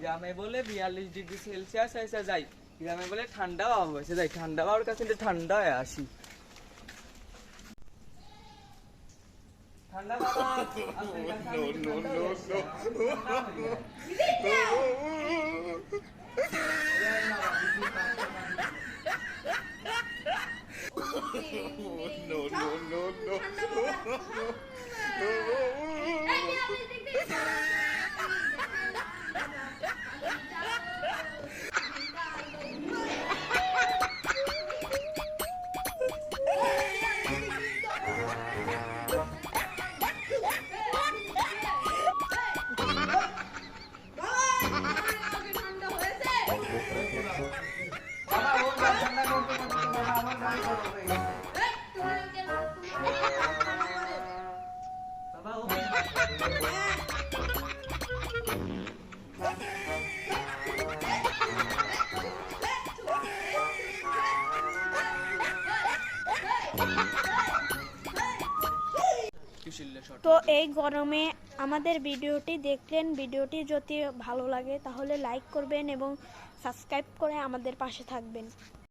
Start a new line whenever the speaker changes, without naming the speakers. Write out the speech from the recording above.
গ্রামে বলে 42 degree Celsius এসে যাই, গ্রামে বলে ঠান্ডা হাওয়া এসে যাই, ঠান্ডা হাওয়ার কাছে ঠান্ডা হয়ে আসি। ঠান্ডা বাবা
তো এই গরমে আমাদের ভিডিওটি দেখলেন। ভিডিওটি যদি ভালো লাগে তাহলে লাইক করবেন এবং সাবস্ক্রাইব করে আমাদের পাশে থাকবেন।